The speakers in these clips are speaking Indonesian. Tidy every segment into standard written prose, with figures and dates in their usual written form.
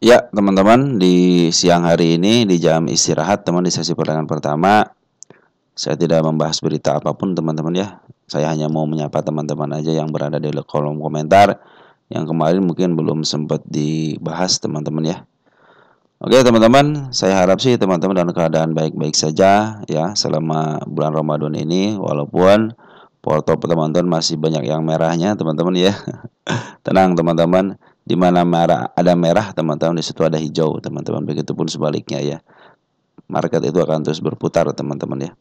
Ya, teman-teman, di siang hari ini di jam istirahat, teman di sesi pertanyaan pertama, saya tidak membahas berita apapun, teman-teman ya. Saya hanya mau menyapa teman-teman aja yang berada di kolom komentar yang kemarin mungkin belum sempat dibahas, teman-teman ya. Oke, teman-teman, saya harap sih teman-teman dalam keadaan baik-baik saja ya selama bulan Ramadan ini, walaupun foto teman-teman masih banyak yang merahnya, teman-teman ya. Tenang teman-teman, di mana merah teman-teman, di situ ada hijau teman-teman. Begitupun sebaliknya ya. Market itu akan terus berputar teman-teman ya.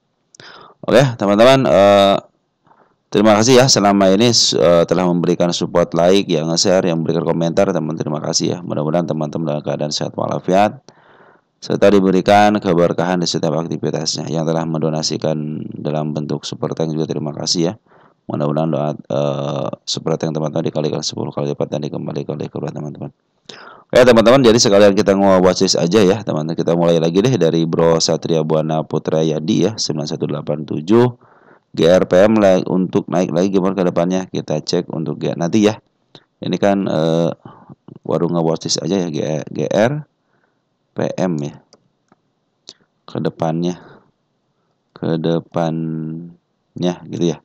Oke teman-teman, terima kasih ya selama ini telah memberikan support, like, yang nge-share, yang memberikan komentar, teman-teman. Terima kasih ya. Mudah-mudahan teman-teman dalam keadaan sehat walafiat serta diberikan keberkahan di setiap aktivitasnya. Yang telah mendonasikan dalam bentuk super thank juga terima kasih ya. Mudah-mudahan doa super thank teman-teman dikalikan 10 kali lipat dan dikembalikan oleh kedua teman-teman. Oke teman-teman, jadi sekalian kita watch aja ya teman-teman. Kita mulai lagi deh dari Bro Satria Buana Putra Yadi ya 9187 GRPM untuk naik lagi gimana ke depannya, kita cek untuk nanti ya. Ini kan warung watch aja ya GR PM ya. Ke depannya gitu ya.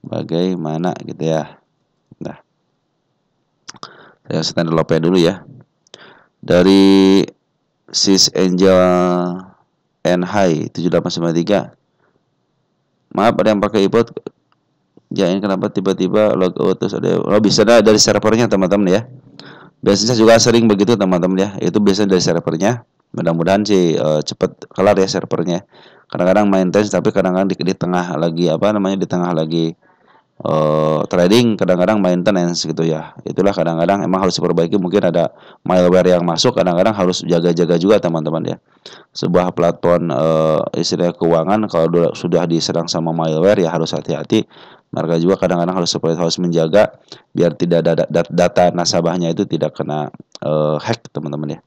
Bagaimana gitu ya. Nah, saya standar lope dulu ya. Dari Sis Angel and High 7893. Maaf ada yang pakai iPod. Jangan kenapa tiba-tiba logout terus ada. Bisa dari servernya teman-teman ya. Biasanya juga sering begitu teman-teman ya. Itu biasanya dari servernya. Mudah-mudahan sih cepat kelar ya servernya. Kadang-kadang maintenance tapi kadang-kadang di tengah lagi di tengah lagi trading, kadang-kadang maintenance gitu ya. Itulah kadang-kadang emang harus diperbaiki, mungkin ada malware yang masuk, kadang-kadang harus jaga-jaga juga teman-teman ya. Sebuah platform istilah keuangan kalau sudah diserang sama malware ya harus hati-hati. Mereka juga kadang-kadang harus menjaga biar tidak ada data nasabahnya itu tidak kena hack teman-teman ya.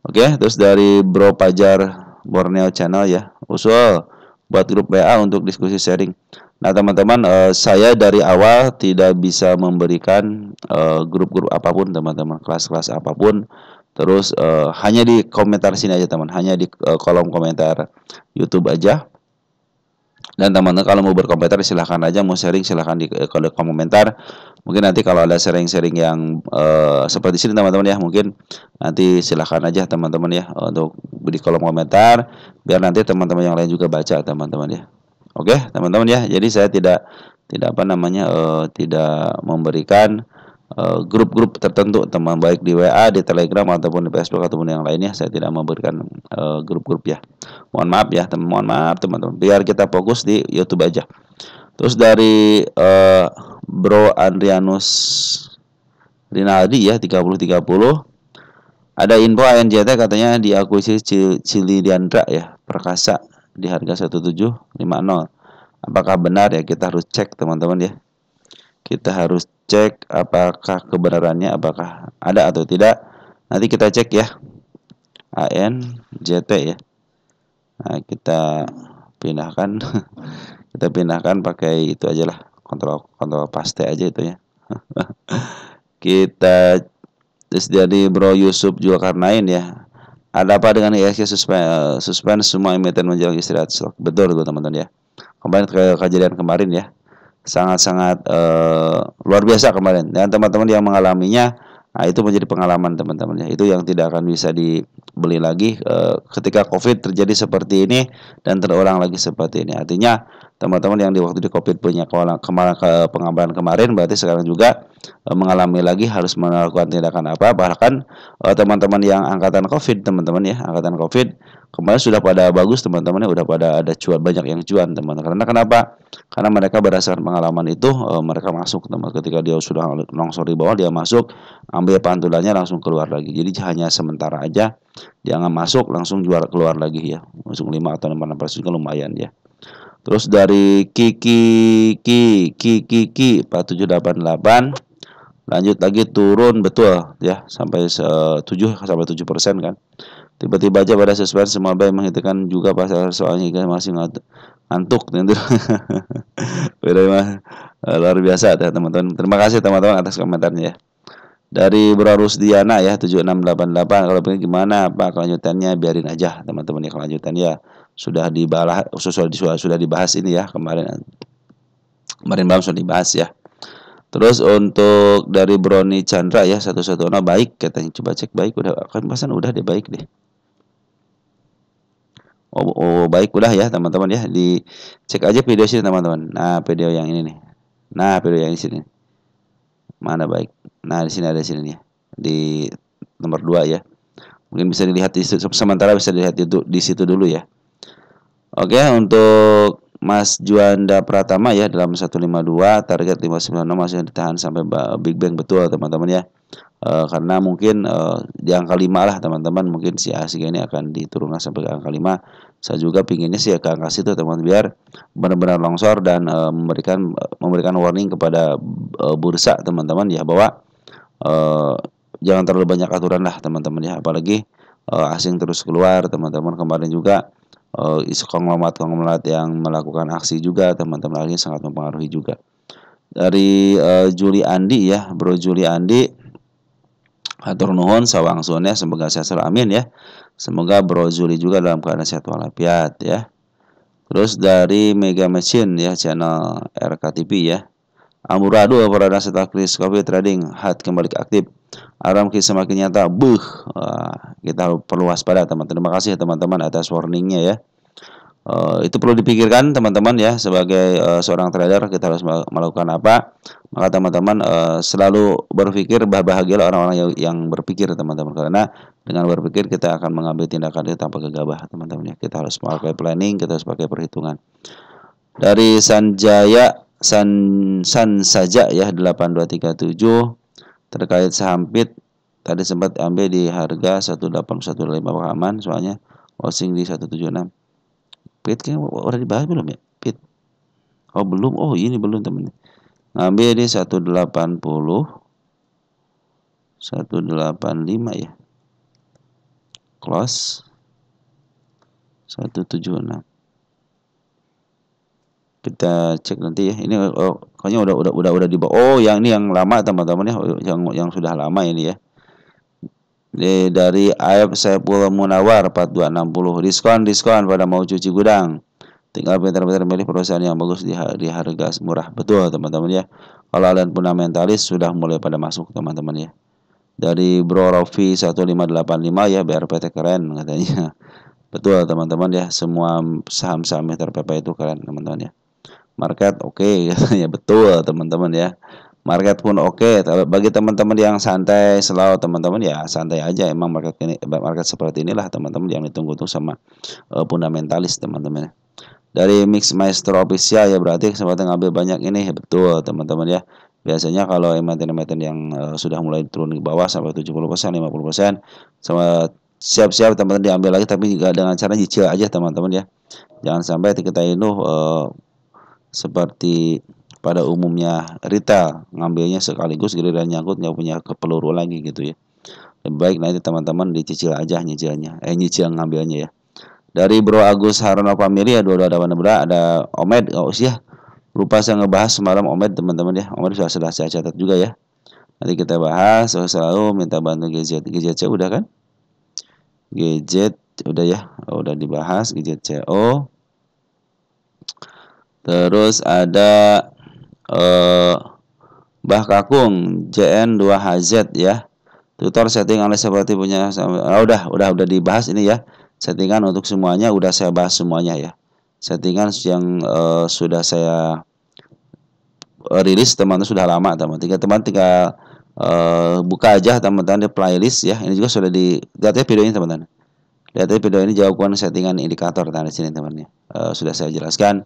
Oke, terus dari Bro Pajar Borneo Channel ya, usul buat grup WA untuk diskusi sharing. Nah teman-teman, saya dari awal tidak bisa memberikan grup-grup apapun teman-teman, kelas-kelas apapun. Terus hanya di komentar sini aja teman, hanya di kolom komentar YouTube aja. Dan teman-teman kalau mau berkomentar silahkan aja, mau sharing silahkan di kolom komentar. Mungkin nanti kalau ada sharing-sharing yang seperti sini teman-teman ya, mungkin nanti silahkan aja teman-teman ya untuk di kolom komentar biar nanti teman-teman yang lain juga baca teman-teman ya. Oke teman-teman ya, jadi saya tidak tidak memberikan grup-grup tertentu teman, baik di WA, di Telegram ataupun di Facebook ataupun yang lainnya. Saya tidak memberikan grup-grup ya. Mohon maaf ya teman-teman. Biar kita fokus di YouTube aja. Terus dari Bro Andrianus Rinaldi ya 3030 ada info ANJT katanya diakuisisi Cilidiandra ya Perkasa di harga 1750. Apakah benar ya? Kita harus cek teman-teman ya. Kita harus cek apakah kebenarannya, apakah ada atau tidak. Nanti kita cek ya. ANJT ya. Nah, kita pindahkan kita pindahkan pakai itu aja lah. Kontrol paste aja itu ya. Kita terus dari Bro Yusuf Zulkarnain ya. Ada apa dengan ISG suspend semua emiten menjelang istirahat stok? Betul teman-teman ya. Kemarin kejadian kemarin ya. Sangat-sangat luar biasa kemarin. Dan teman-teman yang mengalaminya, nah itu menjadi pengalaman teman-teman ya. Itu yang tidak akan bisa dibeli lagi ketika COVID terjadi seperti ini dan terulang lagi seperti ini. Artinya teman-teman yang di waktu di COVID punya pengalaman kemarin, berarti sekarang juga mengalami lagi harus melakukan tindakan apa. Bahkan teman-teman yang angkatan COVID teman-teman ya, angkatan COVID kemarin sudah pada bagus teman-teman ya, udah pada ada cuan, banyak yang cuan teman-teman. Karena kenapa? Karena mereka berdasarkan pengalaman itu mereka masuk teman. Ketika dia sudah longsor di bawah, dia masuk, ambil pantulannya langsung keluar lagi. Jadi hanya sementara aja, jangan masuk langsung jual keluar lagi ya. Masuk 5 atau 6% juga lumayan ya. Terus dari Kiki 4788 lanjut lagi turun betul ya sampai 7 sampai 7% kan. Tiba-tiba aja pada suspend semua bank menghentikan juga pasar soalnya kan masih ngantuk tentu. Udah mah luar biasa ya teman-teman. Terima kasih teman-teman atas komentarnya ya. Dari Bro Rusdiana ya 7688, kalau pengen gimana Pak kelanjutannya, biarin aja teman-teman ya, kelanjutannya sudah dibahas, sudah dibahas ini ya kemarin malam sudah dibahas ya. Terus untuk dari Broni Chandra ya 110 baik katanya, coba cek baik udah kan pasan udah deh, baik deh. Oh, baik udah ya teman-teman ya, dicek aja video sini teman-teman. Nah video yang ini nih, nah video yang di sini mana baik. Nah di sini ada sini nih di nomor 2 ya. Mungkin bisa dilihat di sementara, bisa dilihat di situ dulu ya. Oke, untuk Mas Juanda Pratama ya dalam 152, target 596 masih ditahan sampai Big Bang, betul teman-teman ya. Karena mungkin di angka 5 lah teman-teman, mungkin si Asia ini akan diturunkan sampai ke angka 5. Saya juga pinginnya sih ya ke angka situ teman-teman, biar benar-benar longsor dan memberikan warning kepada bursa teman-teman ya, bahwa jangan terlalu banyak aturan lah teman-teman ya, apalagi asing terus keluar teman-teman. Kemarin juga isu konglomerat yang melakukan aksi juga teman-teman, ini sangat mempengaruhi juga. Dari Juli Andi ya, Bro Juli Andi, hatur nuhun sawangsunnya, semoga sehat selalu, amin ya. Semoga Bro Juli juga dalam keadaan sehat walafiat ya. Terus dari Mega Machine ya, channel RKTP ya, amburadul perdana setelah krisis COVID, trading hard kembali ke aktif, aram semakin nyata. Kita perlu waspada teman-teman. Terima kasih teman-teman atas warningnya ya. Itu perlu dipikirkan teman-teman ya, sebagai seorang trader kita harus melakukan apa. Maka teman-teman selalu berpikir, bahagialah orang-orang yang berpikir teman-teman, karena dengan berpikir kita akan mengambil tindakan itu tanpa gegabah teman-teman ya. Kita harus pakai planning, kita harus pakai perhitungan. Dari Sanjaya San saja ya 8237, terkait saham PIT tadi sempat ambil di harga 18115, aman soalnya wasing di 176. PIT kan udah dibahas belum ya? PIT. Oh belum. Oh ini belum teman. Ngambil di 180 185 ya. Close 176. Kita cek nanti ya. Ini kayaknya udah di bawah. Oh, yang ini yang lama teman-teman ya, yang sudah lama ini ya. Dari Aib Saiful Munawar 4260, diskon pada mau cuci gudang, tinggal pintar-pintar milih perusahaan yang bagus di harga murah, betul teman-teman ya. Kalau kalian fundamentalis sudah mulai pada masuk teman-teman ya. Dari Bro Rofi 1585 ya, BRPT keren katanya. Betul teman-teman ya, semua saham-saham terpepe itu keren teman-teman ya. Market oke, katanya, betul teman-teman ya. Market pun oke. Bagi teman-teman yang santai selalu teman-teman ya, santai aja. Emang market seperti inilah teman-teman, yang ditunggu tuh sama fundamentalis teman-teman. Dari Mix Maestro Official ya, berarti kesempatan ngambil banyak ini ya, betul teman-teman ya. Biasanya kalau emiten-emiten yang sudah mulai turun ke bawah sampai 70%, 50%, sama siap-siap teman-teman diambil lagi, tapi juga dengan cara nyicil aja teman-teman ya. Jangan sampai kita ini seperti pada umumnya retail, ngambilnya sekaligus giliran nyangkut nggak punya peluru lagi gitu ya. Lebih baik nanti teman-teman dicicil aja nyicilnya, nyicil ngambilnya ya. Dari Bro Agus Haruna Family ya 2288, ada Omed. Oh ya, lupa saya ngebahas semalam Omed teman-teman ya. Omed sudah saya catat juga ya. Nanti kita bahas. Selalu minta bantu GZC udah kan? GZ udah ya, udah dibahas GZCO. Terus ada Mbah Kakung JN2HZ ya. Tutor setting oleh seperti punya udah dibahas ini ya. Settingan untuk semuanya udah saya bahas semuanya ya. Settingan yang sudah saya rilis teman-teman sudah lama teman-teman tinggal buka aja teman-teman di playlist ya. Ini juga sudah lihat ya videonya teman-teman. Lihat ya video ini, jawaban settingan indikator di sini teman-teman. Sudah saya jelaskan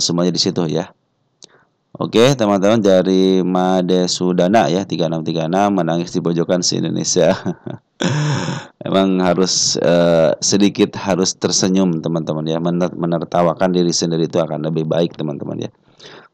semuanya di situ ya. Oke teman-teman, dari Made Sudana ya 3636, menangis di pojokan se-Indonesia. Emang harus sedikit harus tersenyum teman-teman ya, menertawakan diri sendiri itu akan lebih baik teman-teman ya,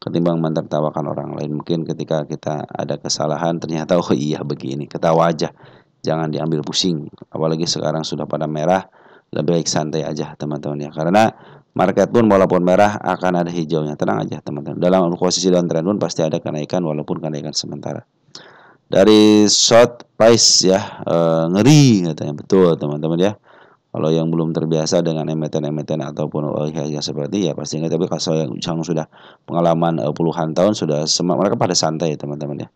ketimbang menertawakan orang lain. Mungkin ketika kita ada kesalahan ternyata oh iya begini, ketawa aja, jangan diambil pusing. Apalagi sekarang sudah pada merah, lebih baik santai aja teman-teman ya, karena market pun walaupun merah akan ada hijaunya, tenang aja teman-teman. Dalam posisi down trend pun pasti ada kenaikan walaupun kenaikan sementara. Dari short price ya, ngeri katanya, betul teman-teman ya. Kalau yang belum terbiasa dengan emiten-emiten ataupun yang seperti ya pasti enggak, tapi kalau yang sudah pengalaman puluhan tahun sudah mereka pada santai teman-teman ya.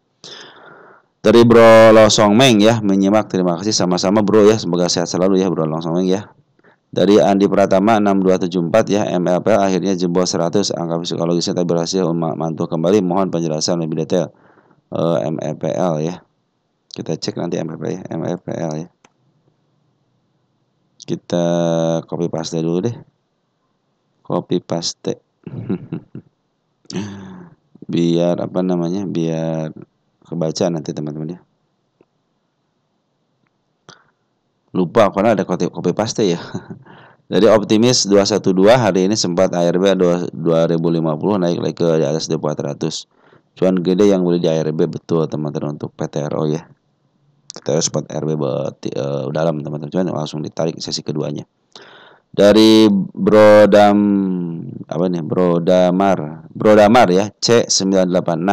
Dari Bro Losong Meng ya menyimak, terima kasih sama-sama Bro ya, semoga sehat selalu ya Bro Losong Meng ya. Dari Andi Pratama 6274 ya, MLPL akhirnya jebol 100, angka psikologisnya tak berhasil mantul kembali, mohon penjelasan lebih detail. MLPL ya, kita cek nanti MLPL ya, kita copy paste dulu deh, copy paste biar apa namanya, biar kebaca nanti teman-teman ya. Lupa karena ada copy paste ya. Jadi optimis 212 hari ini sempat ARB 2050 naik lagi ke di atas 400. Cuan gede yang boleh di ARB, betul teman-teman untuk PTRO ya. Kita sempat ARB dalam teman-teman, cuman langsung ditarik sesi keduanya. Dari Brodam apa nih? Brodamar ya, C986.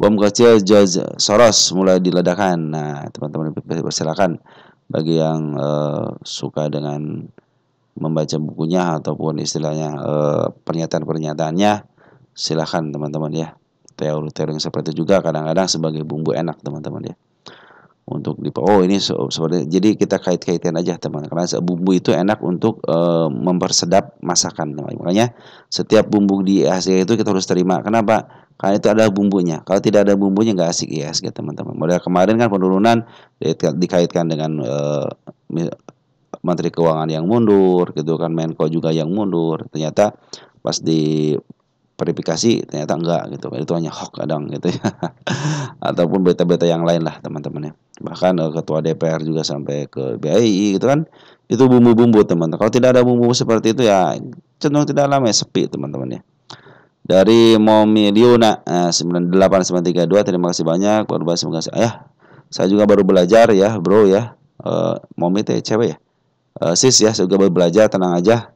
Bom kecil George Soros mulai diledakkan. Nah, teman-teman persilakan bagi yang suka dengan membaca bukunya ataupun istilahnya pernyataan-pernyataannya, silahkan teman-teman ya. Teori-teori yang seperti itu juga kadang-kadang sebagai bumbu enak teman-teman ya, untuk ini seperti, jadi kita kait-kaitan aja teman, karena bumbu itu enak untuk mempersedap masakan. Makanya setiap bumbu di IHSG itu kita harus terima. Kenapa? Karena itu ada bumbunya. Kalau tidak ada bumbunya nggak asik IHSG teman-teman. Model kemarin kan penurunan dikaitkan dengan Menteri Keuangan yang mundur gitu kan, Menko juga yang mundur. Ternyata pas di verifikasi ternyata enggak gitu. Itu hanya hoax kadang gitu ya. Ataupun berita-berita yang lain lah teman-teman ya. Bahkan ketua DPR juga sampai ke BAI gitu kan. Itu bumbu-bumbu teman-teman. Kalau tidak ada bumbu seperti itu ya cenderung tidak lama ya sepi teman-teman ya. Dari Momiliuna 98932, terima kasih banyak. Baru bahas, semoga saya juga baru belajar ya bro ya. Momi teh cewek ya. Sis ya, juga baru belajar, tenang aja.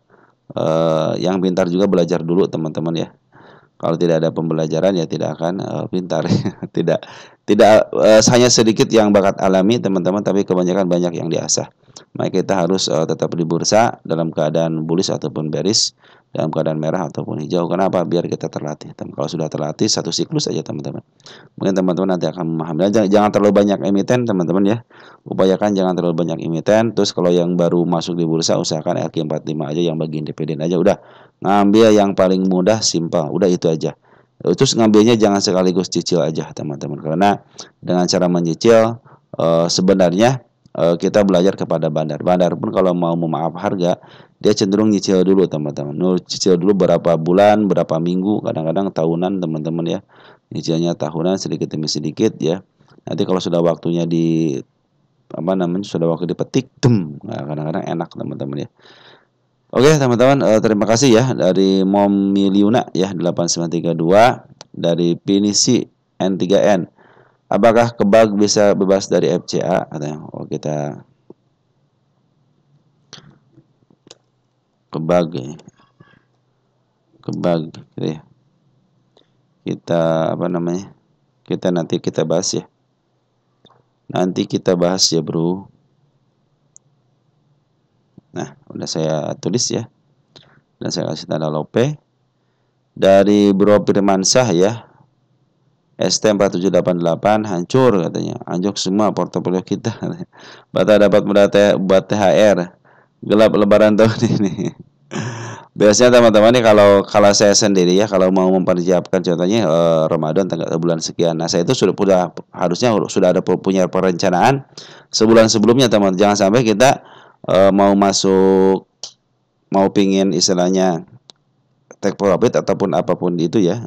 Yang pintar juga belajar dulu teman-teman ya. Kalau tidak ada pembelajaran ya tidak akan pintar. tidak hanya sedikit yang bakat alami teman-teman, tapi kebanyakan banyak yang diasah. Maka kita harus tetap di bursa dalam keadaan bullish ataupun bearish, dalam keadaan merah ataupun hijau. Kenapa? Biar kita terlatih. Kalau sudah terlatih satu siklus saja teman-teman, mungkin teman-teman nanti akan memahami. Jangan terlalu banyak emiten teman-teman ya. Upayakan jangan terlalu banyak emiten. Terus kalau yang baru masuk di bursa, usahakan LQ45 aja, yang bagi independen aja. Udah, ngambil yang paling mudah, simpel. Udah itu aja. Terus ngambilnya jangan sekaligus cicil aja teman-teman. Karena dengan cara menyicil sebenarnya kita belajar kepada bandar. Bandar pun kalau mau memaaf harga, dia cenderung nyicil dulu teman-teman. Nyicil dulu berapa bulan, berapa minggu, kadang-kadang tahunan teman-teman ya. Nyicilnya tahunan sedikit demi sedikit ya. Nanti kalau sudah waktunya sudah waktu dipetik, nah, kadang-kadang enak teman-teman ya. Oke teman-teman, terima kasih ya dari Momiliuna ya 8932, dari Pinisi N3N. Apakah kebag bisa bebas dari FCA? Katanya. Kita kebag gitu ya. Kita kita nanti kita bahas ya. Nanti kita bahas ya bro. Nah, udah saya tulis ya. Dan saya kasih tanda lope. Dari Bro Firmansyah ya. ST4788 hancur katanya. Anjok semua portofolio kita. Bata dapat buat THR. Gelap lebaran tahun ini. Biasanya teman-teman nih, kalau saya sendiri ya, kalau mau mempersiapkan contohnya Ramadan tanggal bulan sekian. Nah, saya itu harusnya sudah ada punya perencanaan sebulan sebelumnya teman. Jangan sampai kita mau pingin istilahnya take profit ataupun apapun itu ya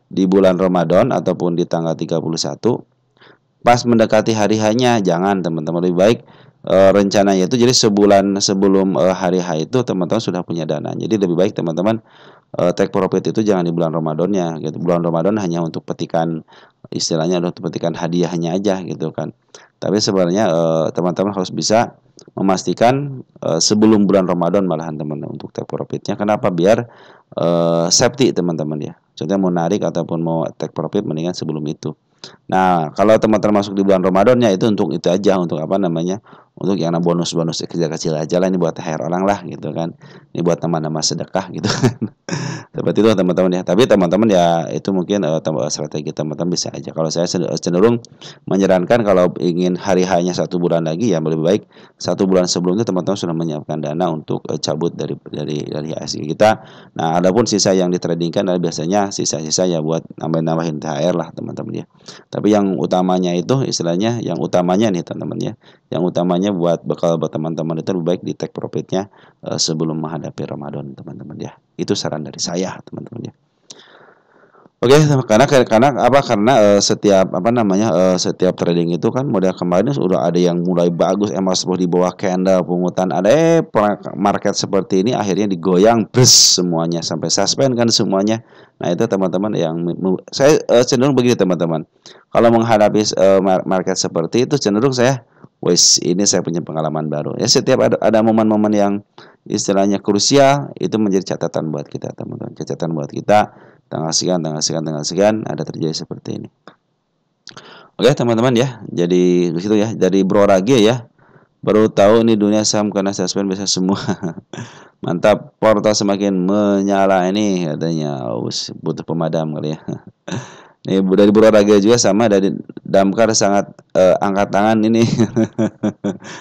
di bulan Ramadan ataupun di tanggal 31 pas mendekati hari hanya, jangan teman-teman. Lebih baik rencananya itu jadi sebulan sebelum hari H itu teman-teman sudah punya dana. Jadi lebih baik teman-teman take profit itu jangan di bulan Ramadannya gitu. Bulan Ramadan hanya untuk petikan, istilahnya untuk petikan hadiahnya aja gitu kan. Tapi sebenarnya teman-teman harus bisa memastikan sebelum bulan Ramadan malahan teman-teman untuk take profitnya. Kenapa? Biar safety teman-teman ya. Contohnya mau narik ataupun mau take profit mendingan sebelum itu. Nah, kalau teman-teman masuk di bulan Ramadannya itu untuk itu aja, untuk apa namanya, untuk yang bonus-bonus kecil-kecil aja lah, ini buat THR orang lah gitu kan. Ini buat teman-teman sedekah gitu kan. Seperti itu teman-teman ya. Tapi teman-teman ya itu mungkin strategi teman-teman bisa aja. Kalau saya cenderung menyarankan kalau ingin hari hanya 1 bulan lagi ya lebih baik 1 bulan sebelumnya teman-teman sudah menyiapkan dana untuk cabut dari IHSG kita. Nah, adapun sisa yang ditradingkan adalah biasanya sisa-sisa ya buat nambahin THR lah teman-teman ya. Tapi yang utamanya itu istilahnya yang utamanya nih teman-teman ya. Yang utamanya buat bekal buat teman-teman itu lebih baik di take profitnya sebelum menghadapi Ramadan teman-teman ya. Itu saran dari saya teman-teman ya. Oke, setiap apa namanya setiap trading itu kan model kemarin sudah ada yang mulai bagus emas di bawah candle pungutan ada market seperti ini akhirnya digoyang bes semuanya sampai suspend kan semuanya. Nah, itu teman-teman yang saya cenderung begini teman-teman. Kalau menghadapi market seperti itu cenderung saya wes ini saya punya pengalaman baru. Ya setiap ada momen-momen yang istilahnya krusial itu menjadi catatan buat kita teman-teman. Catatan buat kita tanggal sekian ada terjadi seperti ini. Oke teman-teman ya, jadi begitu ya dari Bro Rage ya. Baru tahu ini dunia saham karena suspend bisa semua. Mantap, portal semakin menyala ini katanya. Butuh pemadam kali ya. Nih dari Bro Rage juga sama dari Damkar sangat angkat tangan ini.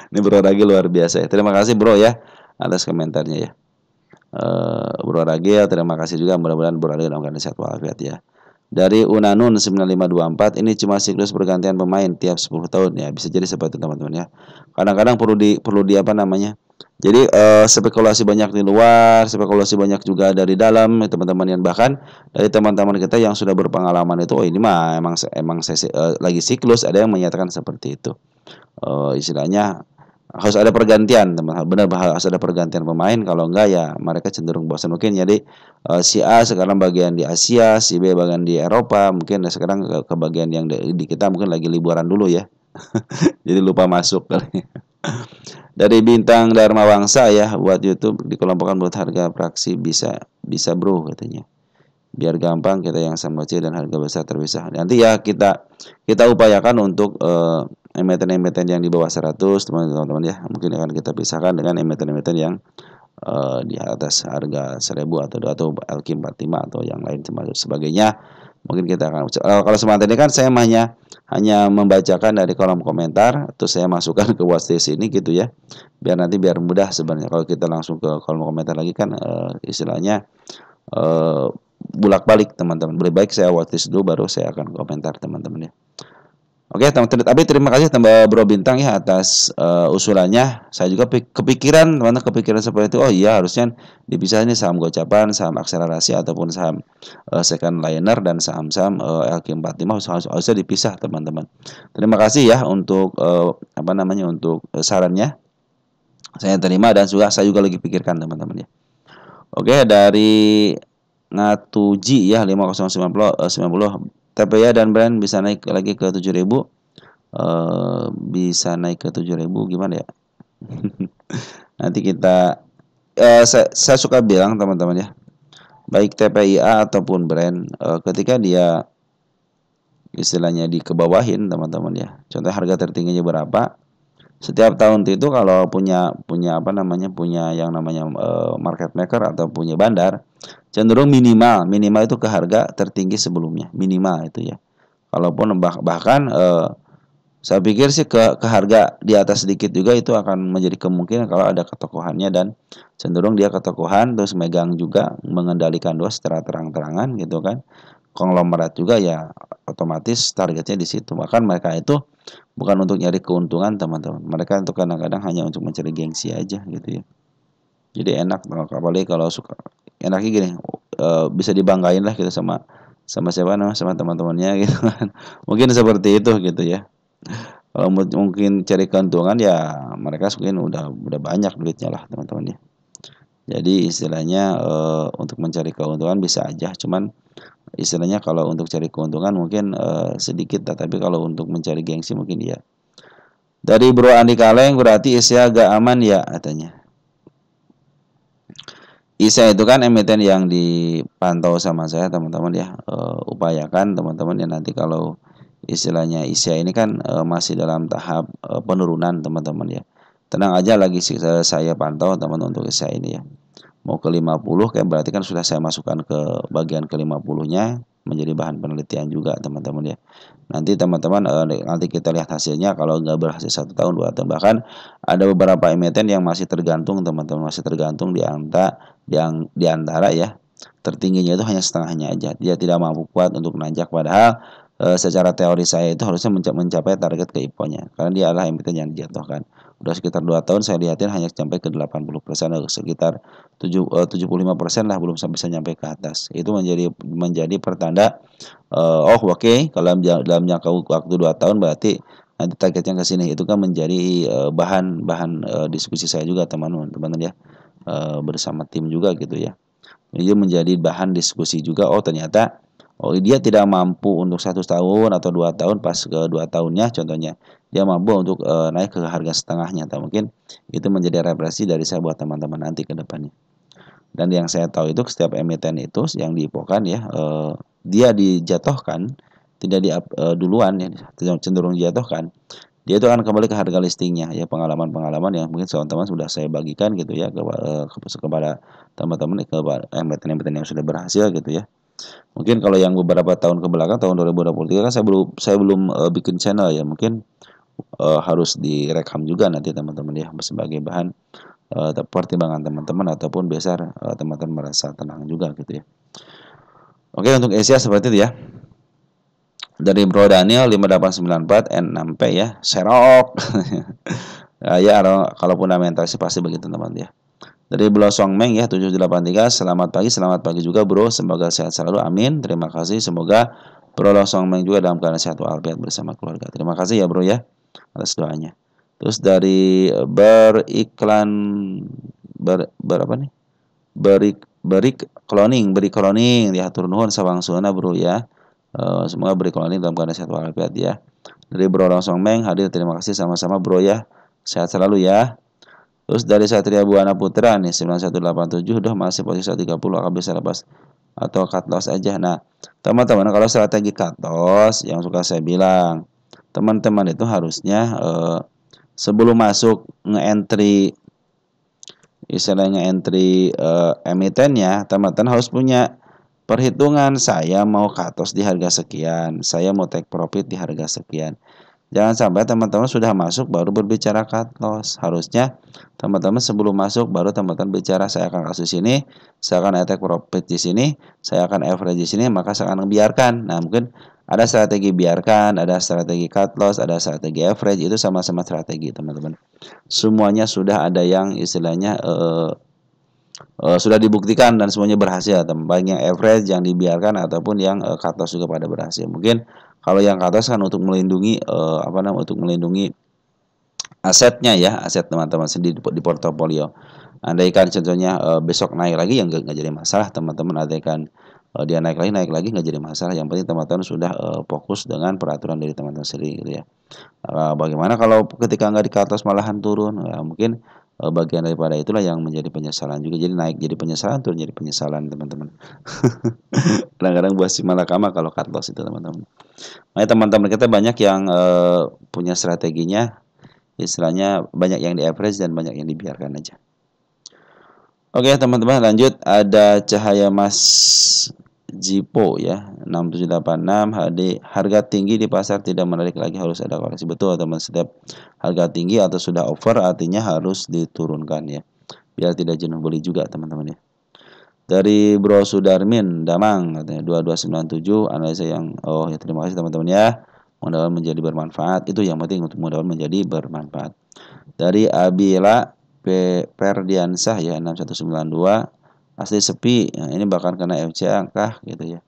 Ini Bro Rage luar biasa ya. Terima kasih Bro ya atas komentarnya ya. Bro Ragil, terima kasih juga, mudah-mudahan Bro Ragil dalam keadaan sehat walafiat ya. Dari Unanun 9524, ini cuma siklus pergantian pemain tiap 10 tahun ya, bisa jadi seperti teman-teman ya. Kadang-kadang perlu di apa namanya? Jadi spekulasi banyak di luar, spekulasi banyak juga dari dalam teman-teman yang bahkan dari teman-teman kita yang sudah berpengalaman itu, oh ini mah emang lagi siklus, ada yang menyatakan seperti itu. Istilahnya harus ada pergantian teman, benar harus ada pergantian pemain, kalau enggak ya mereka cenderung bosan mungkin. Jadi si A sekarang bagian di Asia, si B bagian di Eropa, mungkin sekarang ke bagian yang di kita mungkin lagi liburan dulu ya. Jadi lupa masuk kali. Dari Bintang Dharma Wangsa ya, buat YouTube dikelompokkan buat harga praksi bisa bisa bro katanya. Biar gampang kita yang sama kecil dan harga besar terpisah. Nanti ya kita upayakan untuk emiten-emiten yang di bawah 100 teman-teman ya. Mungkin akan kita pisahkan dengan emiten-emiten yang di atas harga 1000 atau LQ45 atau yang lain sebagainya. Mungkin kita akan kalau sementara ini kan saya hanya membacakan dari kolom komentar terus saya masukkan ke watchlist ini gitu ya. Biar mudah sebenarnya. Kalau kita langsung ke kolom komentar lagi kan istilahnya bulak-balik teman-teman. Lebih baik saya watchlist dulu baru saya akan komentar teman-teman ya. Oke teman-teman, tapi terima kasih Bro Bintang ya atas usulannya. Saya juga kepikiran seperti itu. Oh iya harusnya dipisah ini saham gocapan, saham akselerasi ataupun saham second liner dan saham-saham LQ45 harusnya dipisah teman-teman. Terima kasih ya untuk untuk sarannya. Saya terima dan saya juga lagi pikirkan teman-teman ya. Oke, dari Ngatuji ya 5090 TPA dan brand bisa naik lagi ke 7.000. Bisa naik ke 7.000 gimana ya? Nanti kita saya suka bilang teman-teman ya. Baik TPIA ataupun brand ketika dia istilahnya dikebawahin teman-teman ya. Contoh harga tertingginya berapa? Setiap tahun itu kalau punya yang namanya market maker atau punya bandar cenderung minimal itu ke harga tertinggi sebelumnya, minimal itu ya. Kalaupun bahkan saya pikir sih ke harga di atas sedikit juga itu akan menjadi kemungkinan kalau ada ketokohannya dan cenderung dia ketokohan terus megang juga mengendalikan dua secara terang-terangan gitu kan. Konglomerat juga ya otomatis targetnya di situ. Bahkan mereka itu bukan untuk nyari keuntungan teman-teman. Mereka untuk kadang-kadang hanya untuk mencari gengsi aja gitu ya. Jadi enak apalagi kalau suka enaknya gini bisa dibanggain lah kita sama siapa namanya sama teman-temannya gitu kan. Mungkin seperti itu gitu ya. Kalau mungkin cari keuntungan ya mereka mungkin udah banyak duitnya lah teman-teman ya. Jadi istilahnya untuk mencari keuntungan bisa aja, cuman istilahnya kalau untuk cari keuntungan mungkin sedikit, tapi kalau untuk mencari gengsi mungkin ya. Dari Bro Andi Kaleng berarti ISA agak aman ya katanya. ISA itu kan emiten yang dipantau sama saya teman-teman ya. Upayakan teman-teman ya nanti kalau istilahnya ISIA ini kan masih dalam tahap penurunan teman-teman ya. Tenang aja lagi sih saya pantau teman untuk ISIA ini ya. Mau ke 50 kayak berarti kan sudah saya masukkan ke bagian ke 50-nya menjadi bahan penelitian juga teman-teman ya. Nanti teman-teman nanti kita lihat hasilnya kalau nggak berhasil 1 tahun 2 tahun, bahkan ada beberapa emiten yang masih tergantung teman-teman, masih tergantung di antara ya tertingginya itu hanya setengahnya aja, dia tidak mampu kuat untuk menanjak, padahal secara teori saya itu harusnya mencapai target ke IPO-nya karena dia adalah emiten yang dijatuhkan. Udah sekitar 2 tahun saya lihatin hanya sampai ke 80%, sekitar 75% lah belum sampai bisa nyampe ke atas. Itu menjadi pertanda oh oke, kalau dalam jangka waktu 2 tahun berarti nanti targetnya ke sini. Itu kan menjadi bahan diskusi saya juga teman-teman ya, bersama tim juga gitu ya. Ini menjadi bahan diskusi juga. Oh ternyata dia tidak mampu untuk 1 tahun atau 2 tahun, pas ke 2 tahunnya contohnya dia mampu untuk naik ke harga setengahnya, atau mungkin itu menjadi referensi dari saya buat teman-teman nanti ke depannya. Dan yang saya tahu itu setiap emiten itu yang diipokan ya, dia dijatuhkan tidak duluan ya, cenderung dijatuhkan, dia itu akan kembali ke harga listingnya ya. Pengalaman-pengalaman yang mungkin teman-teman sudah saya bagikan gitu ya kepada teman-teman, kepada emiten-emiten yang sudah berhasil gitu ya. Mungkin kalau yang beberapa tahun ke belakang, tahun 2023 kan saya belum bikin channel ya, mungkin harus direkam juga nanti teman-teman ya sebagai bahan pertimbangan teman-teman ataupun biasa teman-teman merasa tenang juga gitu ya. Oke, untuk Asia seperti itu ya. Dari Bro Daniel 5894 N6P ya, serok. Ya kalau fundamental sih pasti begitu teman ya. Dari Bro Songmeng ya 783, selamat pagi juga Bro, semoga sehat selalu, amin. Terima kasih, semoga Bro Songmeng juga dalam keadaan sehat walafiat bersama keluarga. Terima kasih ya Bro ya atas doanya. Terus dari beriklan apa nih? Beri cloning diatur nuhun sawangsuna Bro ya. Semoga beri cloning dalam keadaan sehat walafiat ya. Dari Bro Langsung Meng hadir, terima kasih sama-sama Bro ya. Sehat selalu ya. Terus dari Satria Buana Putra nih 9187 udah masih posisi 130, akan bisa lepas atau cut loss aja. Nah, teman-teman kalau strategi cut loss yang suka saya bilang, teman-teman itu harusnya sebelum masuk nge-entry, istilahnya entry emitennya, teman-teman harus punya perhitungan, saya mau cut loss di harga sekian, saya mau take profit di harga sekian. Jangan sampai teman-teman sudah masuk baru berbicara cut loss. Harusnya teman-teman sebelum masuk baru teman-teman bicara, saya akan kasus ini, saya akan take profit di sini, saya akan average di sini, maka saya akan biarkan. Nah, mungkin ada strategi biarkan, ada strategi cut loss, ada strategi average, itu sama-sama strategi teman-teman. Semuanya sudah ada yang istilahnya sudah dibuktikan dan semuanya berhasil, baik yang average yang dibiarkan ataupun yang cut loss juga pada berhasil. Mungkin kalau yang cut loss kan untuk melindungi untuk melindungi asetnya ya, aset teman-teman sendiri di portofolio. Andaikan contohnya besok naik lagi yang nggak jadi masalah teman-teman. Andaikan dia naik lagi nggak jadi masalah. Yang penting teman-teman sudah fokus dengan peraturan dari teman-teman sendiri gitu ya. Bagaimana kalau ketika nggak di cut loss malahan turun? Ya, mungkin bagian daripada itulah yang menjadi penyesalan juga. Jadi naik jadi penyesalan, turun jadi penyesalan teman-teman. Kadang-kadang buat si malakama kalau cut loss itu teman-teman. Nah, teman-teman kita banyak yang punya strateginya, istilahnya banyak yang di average dan banyak yang dibiarkan aja. Oke teman-teman, lanjut. Ada Cahaya Mas Jipo ya 6786 HD, harga tinggi di pasar tidak menarik lagi, harus ada koreksi. Betul teman, setiap harga tinggi atau sudah over artinya harus diturunkan ya, biar tidak jenuh beli juga teman-teman ya. Dari Bro Sudarmin Damang katanya 2297 analisa yang ya, terima kasih teman-teman ya, mudah-mudahan menjadi bermanfaat, itu yang penting, untuk mudah-mudahan menjadi bermanfaat. Dari Abila Perdiansah ya 6192, asli sepi ya, ini bahkan kena FCA kah gitu ya,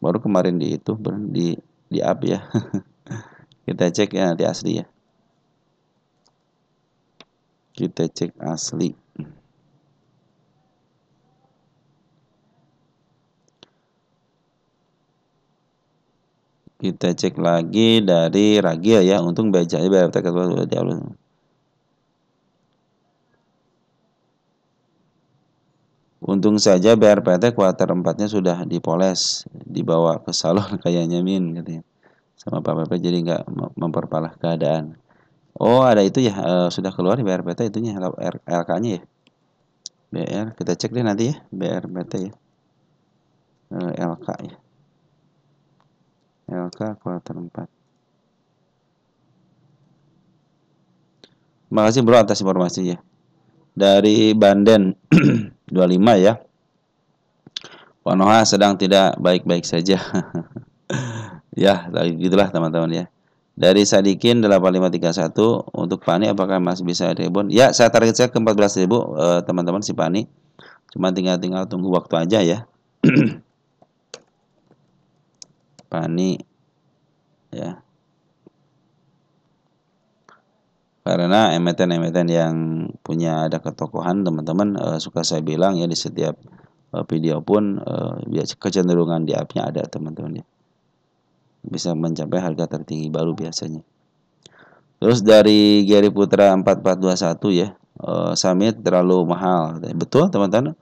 baru kemarin di up ya. Kita cek ya nanti asli ya, kita cek asli. Kita cek lagi dari Ragia ya, untung baca aja BRT di awal. Untung saja BRPT kuartal 4-nya sudah dipoles, dibawa ke salon kayaknya Min katanya. sama Pak PP jadi nggak memperparah keadaan. Oh, ada itu ya, sudah keluar di BRPT itunya LK-nya ya. BR kita cek deh nanti ya, BRPT ya. LK ya. LK kuartal 4. Terima kasih bro atas informasinya. Dari Banden 25 ya. Wanoha sedang tidak baik-baik saja. Ya, gitulah teman-teman ya. Dari Sadikin 8531 untuk Pani apakah masih bisa rebound? Ya, saya target saya ke 14.000 teman-teman si Pani. Cuma tinggal tunggu waktu aja ya. Pani ya. Karena emiten-emiten yang punya ada ketokohan teman-teman suka saya bilang ya di setiap video pun kecenderungan di up-nya ada teman-teman ya. Bisa mencapai harga tertinggi baru biasanya. Terus dari Gary Putra 4421 ya, Summit terlalu mahal. Betul teman-teman.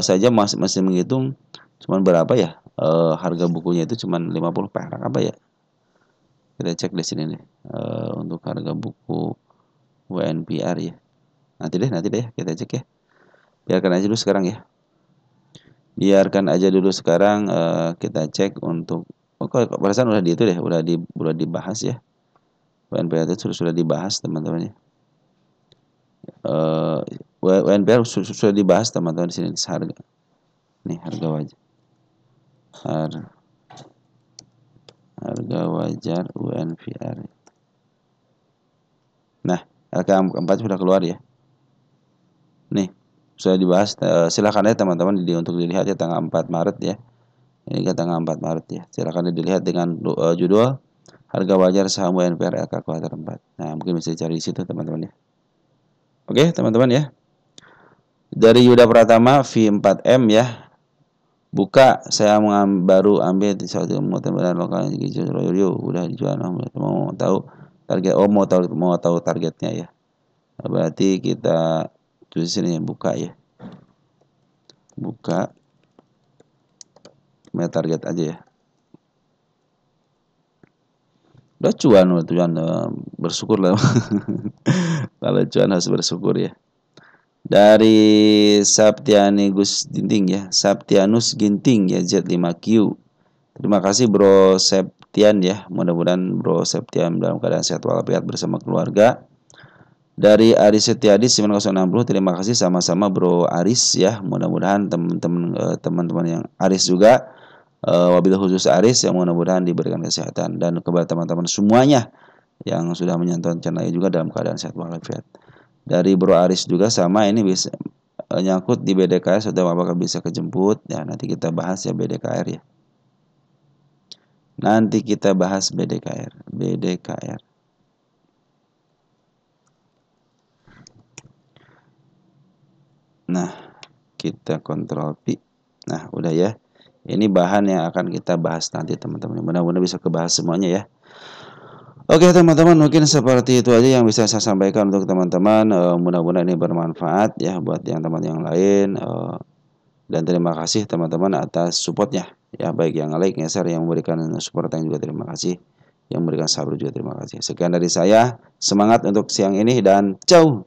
Saja masih menghitung cuman berapa ya? Harga bukunya itu cuman 50 perak apa ya? Kita cek di sini nih. Untuk harga buku WNPR ya. Nanti deh kita cek ya. Biarkan aja dulu sekarang ya. Biarkan aja dulu sekarang kita cek untuk perasaan udah di itu deh, udah dibahas ya. WNPR itu sudah dibahas teman-teman ya. WNPR sudah dibahas teman-teman di sini harga. Nih harga wajar. Harga wajar UNVR. Nah, LK4 sudah keluar ya. Nih, sudah dibahas. Silakan ya teman-teman untuk dilihat ya tanggal 4 Maret ya. Ini ke tanggal 4 Maret ya. Silakan dilihat dengan judul harga wajar saham UNVR LK kuartal 4. Nah, mungkin bisa cari di situ teman-teman ya. Oke, teman-teman ya. Dari Yuda Pratama V4M ya. Buka, saya baru ambil di satu mudah-mudahan lokal gitu. Udah dijual, mau tahu target. Oh, mau tahu targetnya ya. Berarti kita tulis sini buka ya. Buka. Target aja ya. Udah cuan bersyukur lah. Kalau cuan harus bersyukur ya. Dari Saptianus Ginting ya. Saptianus Ginting ya Z5Q. Terima kasih Bro Septian ya. Mudah-mudahan Bro Septian dalam keadaan sehat walafiat bersama keluarga. Dari Aris Setiadi 9060 terima kasih sama-sama Bro Aris ya. Mudah-mudahan teman-teman yang Aris juga wabil khusus Aris yang mudah-mudahan diberikan kesehatan dan kepada teman-teman semuanya yang sudah menonton channel juga dalam keadaan sehat walafiat. Dari Bro Aris juga sama ini bisa nyangkut di BDKR sudah apakah bisa kejemput ya nanti kita bahas ya BDKR ya. Nanti kita bahas BDKR. Nah, kita kontrol P. Nah, udah ya. Ini bahan yang akan kita bahas nanti teman-teman. Mudah-mudahan bisa kebahas semuanya ya. Oke teman-teman, mungkin seperti itu aja yang bisa saya sampaikan untuk teman-teman. Mudah-mudahan ini bermanfaat ya buat yang teman yang lain. Dan terima kasih teman-teman atas supportnya. Ya baik yang like, yang share, yang memberikan support yang juga terima kasih. Yang memberikan sabar juga terima kasih. Sekian dari saya. Semangat untuk siang ini dan ciao.